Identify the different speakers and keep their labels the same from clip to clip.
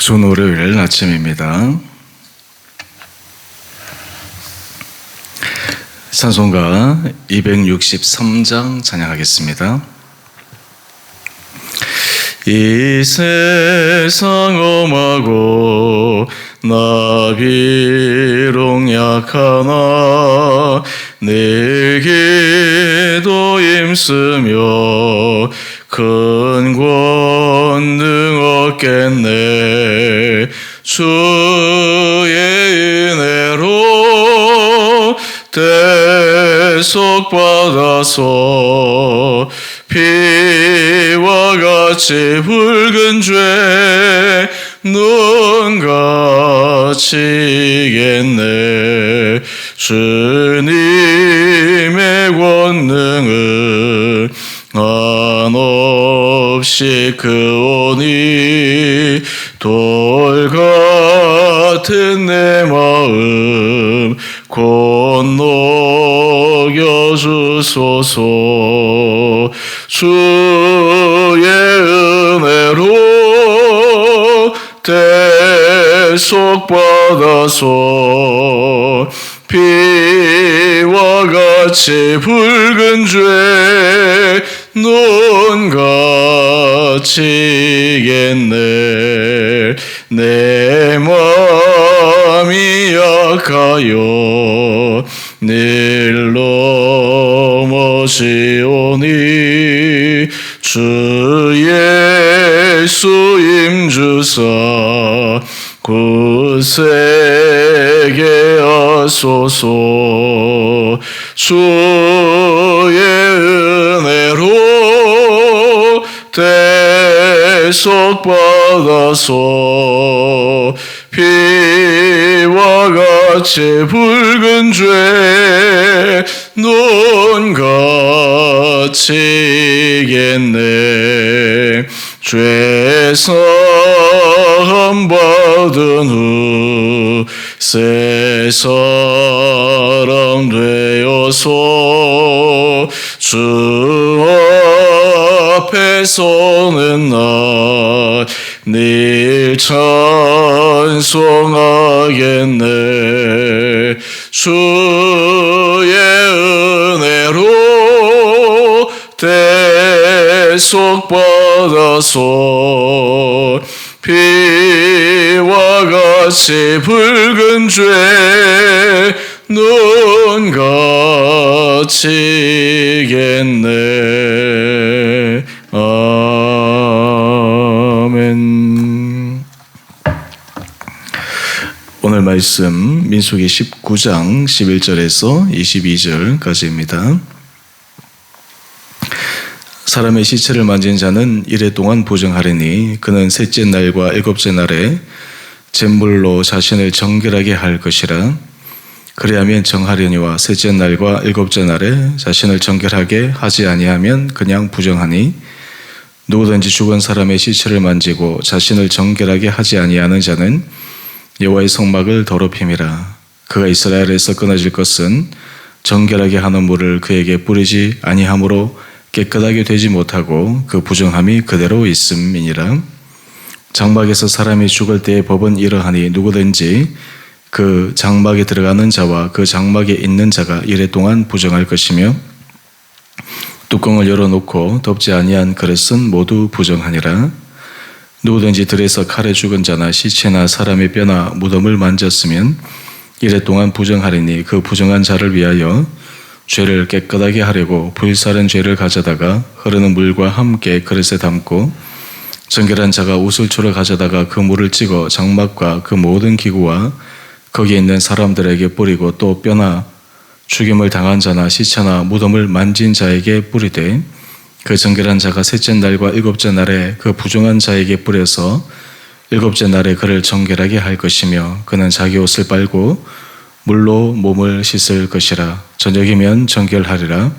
Speaker 1: 좋은 월요일 아침입니다. 찬송가 263장 찬양하겠습니다. 이 세상 험하고 나 비록 약하나 내게도 힘쓰며 큰 권능 얻겠네. 주의 은혜로 대속받아서 피와 같이 붉은 죄 눈 가치겠네. 주님의 권능은 한없이 크오니 돌 같은 내 마음 건너겨 주소서. 주의 은혜로 대속받아서 피와 같이 붉은 죄 눈 가치겠네. 내 마음이 약하여 늘 넘어지오니 주 예수 임주사 굳세게 하소서. 주의 은혜로 대속받아서 피와 같이 붉은 죄 눈 가치겠네. 죄 사함 받은 후 새 사람 되어서 주 앞에 서는 날 늘 찬송하겠네. 주의 은혜로 대속받아서 피와 같이 붉은 죄 눈 가치겠네. 아멘. 오늘 말씀 민수기 19장 11절에서 22절까지입니다. 사람의 시체를 만진 자는 이래 동안 부정하리니 그는 셋째 날과 일곱째 날에 잿물로 자신을 정결하게 할 것이라. 그리하면 정하려니와 셋째 날과 일곱째 날에 자신을 정결하게 하지 아니하면 그냥 부정하니 누구든지 죽은 사람의 시체를 만지고 자신을 정결하게 하지 아니하는 자는 여호와의 성막을 더럽힘이라. 그가 이스라엘에서 끊어질 것은 정결하게 하는 물을 그에게 뿌리지 아니하므로 깨끗하게 되지 못하고 그 부정함이 그대로 있음이니라. 장막에서 사람이 죽을 때의 법은 이러하니 누구든지 그 장막에 들어가는 자와 그 장막에 있는 자가 이래 동안 부정할 것이며 뚜껑을 열어놓고 덮지 아니한 그릇은 모두 부정하니라. 누구든지 들에서 칼에 죽은 자나 시체나 사람의 뼈나 무덤을 만졌으면 이래 동안 부정하리니 그 부정한 자를 위하여 죄를 깨끗하게 하려고 불사른 죄를 가져다가 흐르는 물과 함께 그릇에 담고 정결한 자가 우슬초를 가져다가 그 물을 찍어 장막과 그 모든 기구와 거기에 있는 사람들에게 뿌리고 또 뼈나 죽임을 당한 자나 시체나 무덤을 만진 자에게 뿌리되 그 정결한 자가 셋째 날과 일곱째 날에 그 부정한 자에게 뿌려서 일곱째 날에 그를 정결하게 할 것이며 그는 자기 옷을 빨고 물로 몸을 씻을 것이라. 저녁이면 정결하리라.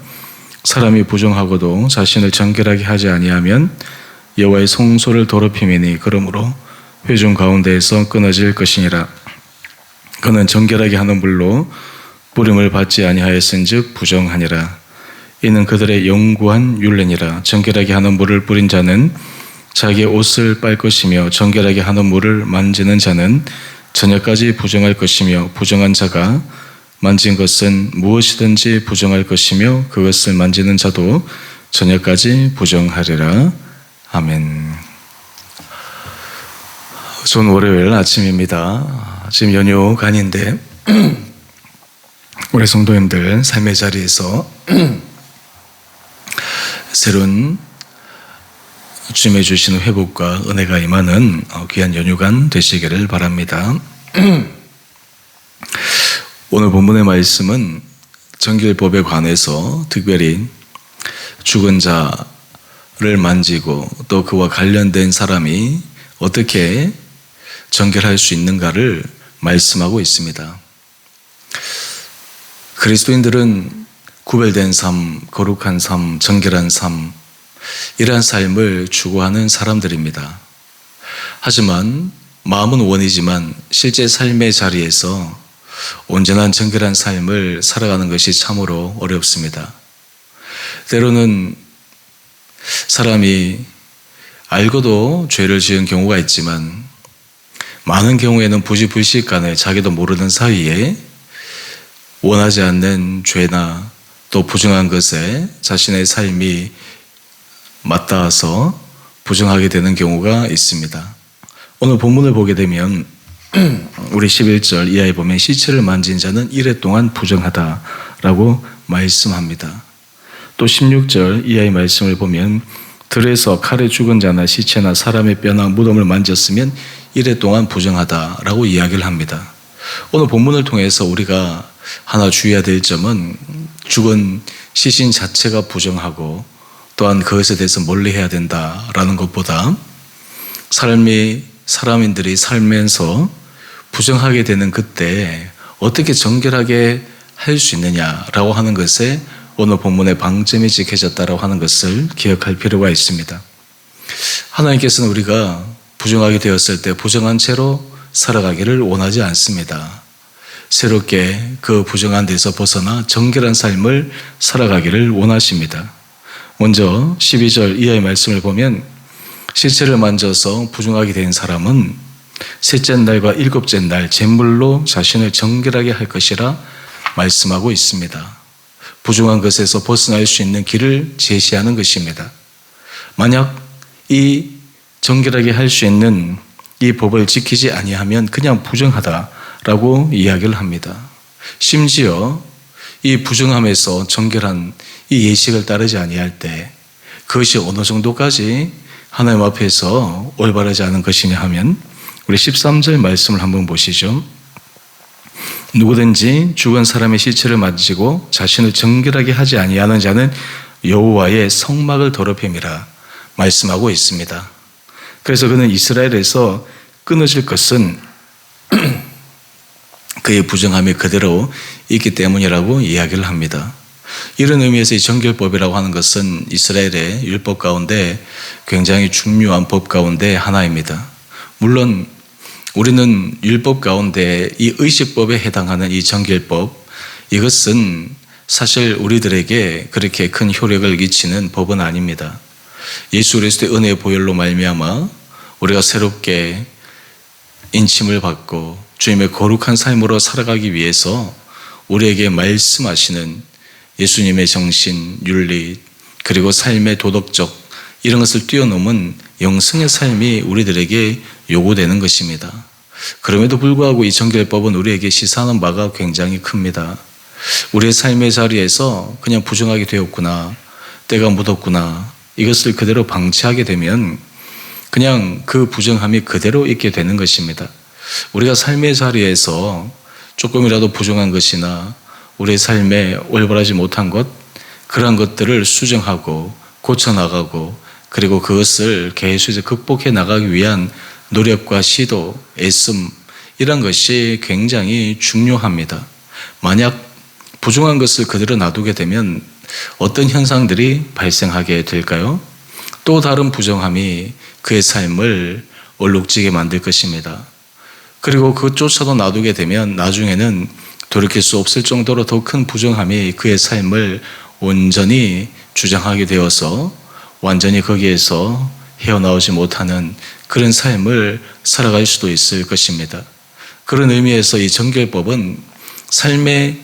Speaker 1: 사람이 부정하고도 자신을 정결하게 하지 아니하면 여호와의 성소를 더럽힘이니 그러므로 회중 가운데에서 끊어질 것이니라. 그는 정결하게 하는 물로 뿌림을 받지 아니하였은즉 부정하니라. 이는 그들의 영구한 율례니라. 정결하게 하는 물을 뿌린 자는 자기의 옷을 빨 것이며 정결하게 하는 물을 만지는 자는 저녁까지 부정할 것이며 부정한 자가 만진 것은 무엇이든지 부정할 것이며 그것을 만지는 자도 저녁까지 부정하리라. 아멘. 좋은 월요일 아침입니다. 지금 연휴 간인데 우리 성도님들 삶의 자리에서 새로운 주님의 주시는 회복과 은혜가 임하는 귀한 연휴간 되시기를 바랍니다. 오늘 본문의 말씀은 정결법에 관해서 특별히 죽은 자를 만지고 또 그와 관련된 사람이 어떻게 정결할 수 있는가를 말씀하고 있습니다. 그리스도인들은 구별된 삶, 거룩한 삶, 정결한 삶, 이러한 삶을 추구하는 사람들입니다. 하지만 마음은 원이지만 실제 삶의 자리에서 온전한 정결한 삶을 살아가는 것이 참으로 어렵습니다. 때로는 사람이 알고도 죄를 지은 경우가 있지만 많은 경우에는 부지불식간에 자기도 모르는 사이에 원하지 않는 죄나 또 부정한 것에 자신의 삶이 맞닿아서 부정하게 되는 경우가 있습니다. 오늘 본문을 보게 되면 우리 11절 이하에 보면 시체를 만진 자는 이래 동안 부정하다라고 말씀합니다. 또 16절 이하의 말씀을 보면 들에서 칼에 죽은 자나 시체나 사람의 뼈나 무덤을 만졌으면 이래 동안 부정하다라고 이야기를 합니다. 오늘 본문을 통해서 우리가 하나 주의해야 될 점은 죽은 시신 자체가 부정하고 또한 그것에 대해서 멀리해야 된다라는 것보다 사람인들이 살면서 부정하게 되는 그때 어떻게 정결하게 할 수 있느냐라고 하는 것에 오늘 본문의 방점이 지켜졌다라고 하는 것을 기억할 필요가 있습니다. 하나님께서는 우리가 부정하게 되었을 때 부정한 채로 살아가기를 원하지 않습니다. 새롭게 그 부정한 데서 벗어나 정결한 삶을 살아가기를 원하십니다. 먼저 12절 이하의 말씀을 보면 시체를 만져서 부정하게 된 사람은 셋째 날과 일곱째 날 제물로 자신을 정결하게 할 것이라 말씀하고 있습니다. 부정한 것에서 벗어날 수 있는 길을 제시하는 것입니다. 만약 이 정결하게 할 수 있는 이 법을 지키지 아니하면 그냥 부정하다라고 이야기를 합니다. 심지어 이 부정함에서 정결한 이 예식을 따르지 아니할 때 그것이 어느 정도까지 하나님 앞에서 올바르지 않은 것이냐 하면 우리 13절 말씀을 한번 보시죠. 누구든지 죽은 사람의 시체를 만지고 자신을 정결하게 하지 아니하는 자는 여호와의 성막을 더럽힘이라 말씀하고 있습니다. 그래서 그는 이스라엘에서 끊어질 것은 그의 부정함이 그대로 있기 때문이라고 이야기를 합니다. 이런 의미에서 이 정결법이라고 하는 것은 이스라엘의 율법 가운데 굉장히 중요한 법 가운데 하나입니다. 물론 우리는 율법 가운데 이 의식법에 해당하는 이 정결법, 이것은 사실 우리들에게 그렇게 큰 효력을 끼치는 법은 아닙니다. 예수 그리스도의 은혜의 보혈로 말미암아 우리가 새롭게 인침을 받고 주님의 거룩한 삶으로 살아가기 위해서 우리에게 말씀하시는 예수님의 정신, 윤리, 그리고 삶의 도덕적 이런 것을 뛰어넘은 영성의 삶이 우리들에게 요구되는 것입니다. 그럼에도 불구하고 이 정결법은 우리에게 시사하는 바가 굉장히 큽니다. 우리의 삶의 자리에서 그냥 부정하게 되었구나, 때가 묻었구나, 이것을 그대로 방치하게 되면 그냥 그 부정함이 그대로 있게 되는 것입니다. 우리가 삶의 자리에서 조금이라도 부정한 것이나 우리의 삶에 올바르지 못한 것, 그러한 것들을 수정하고 고쳐나가고 그리고 그것을 계속 극복해 나가기 위한 노력과 시도, 애씀, 이런 것이 굉장히 중요합니다. 만약 부정한 것을 그대로 놔두게 되면 어떤 현상들이 발생하게 될까요? 또 다른 부정함이 그의 삶을 얼룩지게 만들 것입니다. 그리고 그것조차도 놔두게 되면 나중에는 돌이킬 수 없을 정도로 더 큰 부정함이 그의 삶을 온전히 주장하게 되어서 완전히 거기에서 헤어나오지 못하는 그런 삶을 살아갈 수도 있을 것입니다. 그런 의미에서 이 정결법은 삶의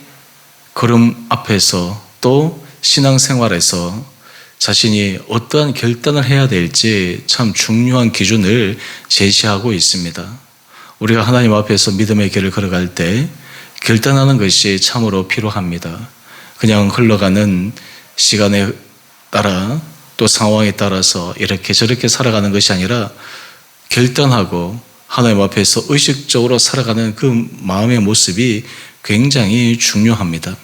Speaker 1: 걸음 앞에서 또 신앙생활에서 자신이 어떠한 결단을 해야 될지 참 중요한 기준을 제시하고 있습니다. 우리가 하나님 앞에서 믿음의 길을 걸어갈 때 결단하는 것이 참으로 필요합니다. 그냥 흘러가는 시간에 따라 또 상황에 따라서 이렇게 저렇게 살아가는 것이 아니라 결단하고 하나님 앞에서 의식적으로 살아가는 그 마음의 모습이 굉장히 중요합니다.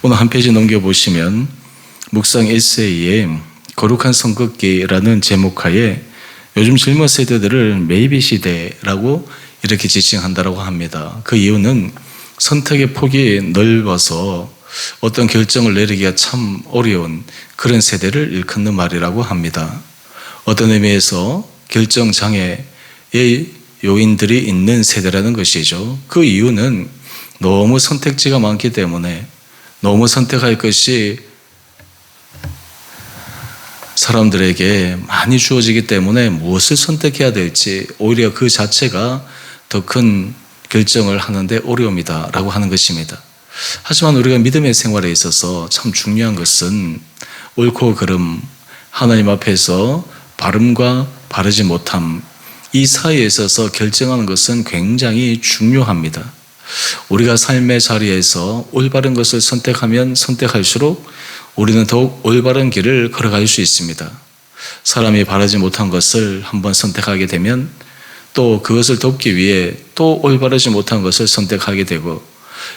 Speaker 1: 오늘 한 페이지 넘겨보시면 묵상 에세이에 거룩한 선긋기라는 제목하에 요즘 젊은 세대들을 메이비 시대라고 이렇게 지칭한다고 합니다. 그 이유는 선택의 폭이 넓어서 어떤 결정을 내리기가 참 어려운 그런 세대를 일컫는 말이라고 합니다. 어떤 의미에서 결정 장애의 요인들이 있는 세대라는 것이죠. 그 이유는 너무 선택지가 많기 때문에 너무 선택할 것이 사람들에게 많이 주어지기 때문에 무엇을 선택해야 될지 오히려 그 자체가 더 큰 결정을 하는데 어려움이다라고 하는 것입니다. 하지만 우리가 믿음의 생활에 있어서 참 중요한 것은 옳고 그름, 하나님 앞에서 바름과 바르지 못함, 이 사이에 있어서 결정하는 것은 굉장히 중요합니다. 우리가 삶의 자리에서 올바른 것을 선택하면 선택할수록 우리는 더욱 올바른 길을 걸어갈 수 있습니다. 사람이 바르지 못한 것을 한번 선택하게 되면 또 그것을 돕기 위해 또 올바르지 못한 것을 선택하게 되고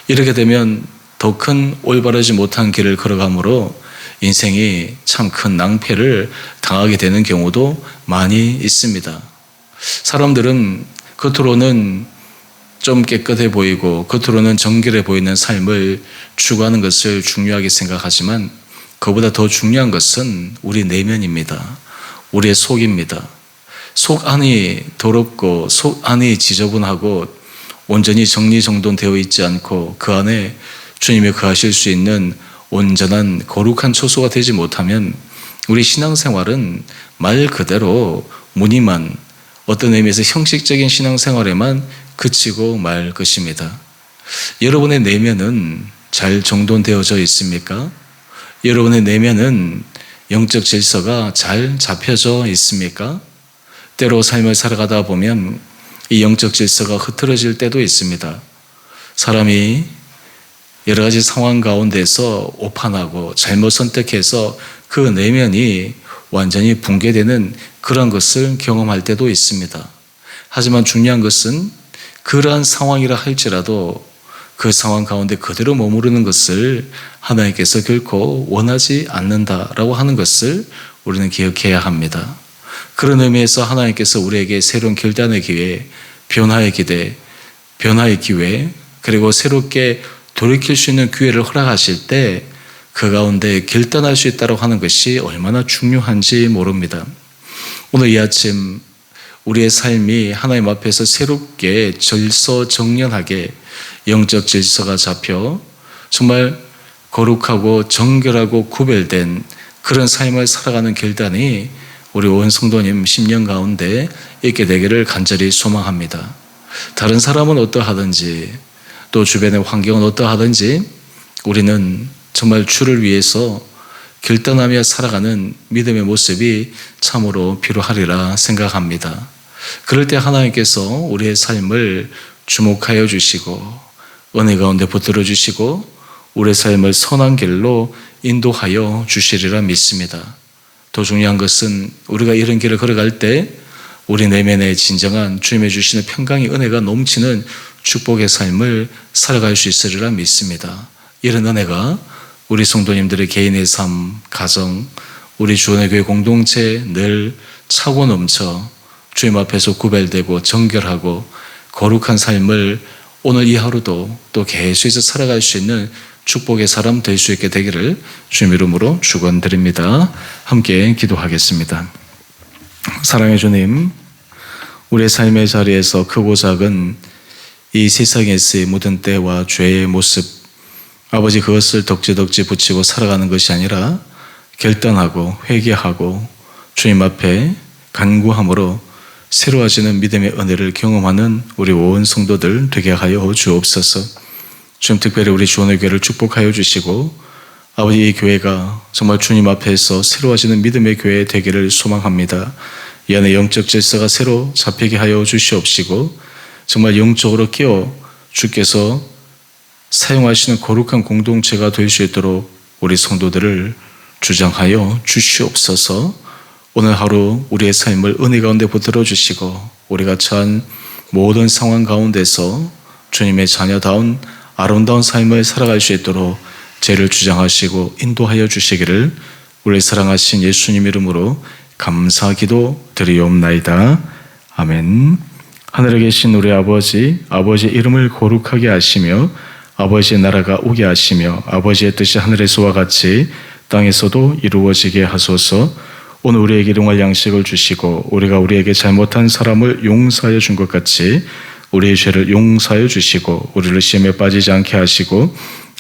Speaker 1: 이렇게 되면 더 큰 올바르지 못한 길을 걸어가므로 인생이 참 큰 낭패를 당하게 되는 경우도 많이 있습니다. 사람들은 겉으로는 좀 깨끗해 보이고 겉으로는 정결해 보이는 삶을 추구하는 것을 중요하게 생각하지만 그보다 더 중요한 것은 우리 내면입니다. 우리의 속입니다. 속 안이 더럽고 속 안이 지저분하고 온전히 정리정돈되어 있지 않고 그 안에 주님이 거하실 수 있는 온전한 거룩한 처소가 되지 못하면 우리 신앙생활은 말 그대로 무늬만 어떤 의미에서 형식적인 신앙생활에만 그치고 말 것입니다. 여러분의 내면은 잘 정돈되어져 있습니까? 여러분의 내면은 영적 질서가 잘 잡혀져 있습니까? 때로 삶을 살아가다 보면 이 영적 질서가 흐트러질 때도 있습니다. 사람이 여러 가지 상황 가운데서 오판하고 잘못 선택해서 그 내면이 완전히 붕괴되는 그런 것을 경험할 때도 있습니다. 하지만 중요한 것은 그러한 상황이라 할지라도 그 상황 가운데 그대로 머무르는 것을 하나님께서 결코 원하지 않는다라고 하는 것을 우리는 기억해야 합니다. 그런 의미에서 하나님께서 우리에게 새로운 결단의 기회, 변화의 기대, 변화의 기회, 그리고 새롭게 돌이킬 수 있는 기회를 허락하실 때 그 가운데 결단할 수 있다고 하는 것이 얼마나 중요한지 모릅니다. 오늘 이 아침 우리의 삶이 하나님 앞에서 새롭게 절서정연하게 영적 질서가 잡혀 정말 거룩하고 정결하고 구별된 그런 삶을 살아가는 결단이 우리 온 성도님 10년 가운데 있게 되기를 간절히 소망합니다. 다른 사람은 어떠하든지 또 주변의 환경은 어떠하든지 우리는 정말 주를 위해서 결단하며 살아가는 믿음의 모습이 참으로 필요하리라 생각합니다. 그럴 때 하나님께서 우리의 삶을 주목하여 주시고 은혜 가운데 붙들어 주시고 우리의 삶을 선한 길로 인도하여 주시리라 믿습니다. 더 중요한 것은 우리가 이런 길을 걸어갈 때 우리 내면에 진정한 주님의 주시는 평강의 은혜가 넘치는 축복의 삶을 살아갈 수 있으리라 믿습니다. 이런 은혜가 우리 성도님들의 개인의 삶, 가정, 우리 주원의 교회 공동체 늘 차고 넘쳐 주님 앞에서 구별되고 정결하고 거룩한 삶을 오늘 이 하루도 또 계속해서 살아갈 수 있는 축복의 사람 될 수 있게 되기를 주님 이름으로 축원드립니다. 함께 기도하겠습니다. 사랑의 주님, 우리의 삶의 자리에서 크고 작은 이 세상에서의 묻은 때와 죄의 모습, 아버지 그것을 덕지덕지 붙이고 살아가는 것이 아니라 결단하고 회개하고 주님 앞에 간구함으로 새로워지는 믿음의 은혜를 경험하는 우리 온 성도들 되게 하여 주옵소서. 주님, 특별히 우리 주원의 교회를 축복하여 주시고 아버지, 이 교회가 정말 주님 앞에서 새로워지는 믿음의 교회 되기를 소망합니다. 이 안에 영적 질서가 새로 잡히게 하여 주시옵시고 정말 영적으로 깨어 주께서 사용하시는 거룩한 공동체가 될 수 있도록 우리 성도들을 주장하여 주시옵소서. 오늘 하루 우리의 삶을 은혜 가운데 붙들어 주시고 우리가 처한 모든 상황 가운데서 주님의 자녀다운 아름다운 삶을 살아갈 수 있도록 죄를 주장하시고 인도하여 주시기를 우리 사랑하신 예수님 이름으로 감사기도 드리옵나이다. 아멘. 하늘에 계신 우리 아버지, 아버지의 이름을 거룩하게 하시며 아버지의 나라가 오게 하시며 아버지의 뜻이 하늘에서와 같이 땅에서도 이루어지게 하소서. 오늘 우리에게 일용할 양식을 주시고 우리가 우리에게 잘못한 사람을 용서하여 준 것 같이 우리의 죄를 용서하여 주시고 우리를 시험에 빠지지 않게 하시고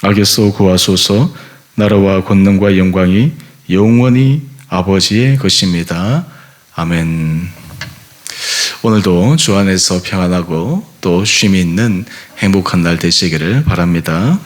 Speaker 1: 악에서 구하소서. 나라와 권능과 영광이 영원히 아버지의 것입니다. 아멘. 오늘도 주 안에서 평안하고 또 쉼이 있는 행복한 날 되시기를 바랍니다.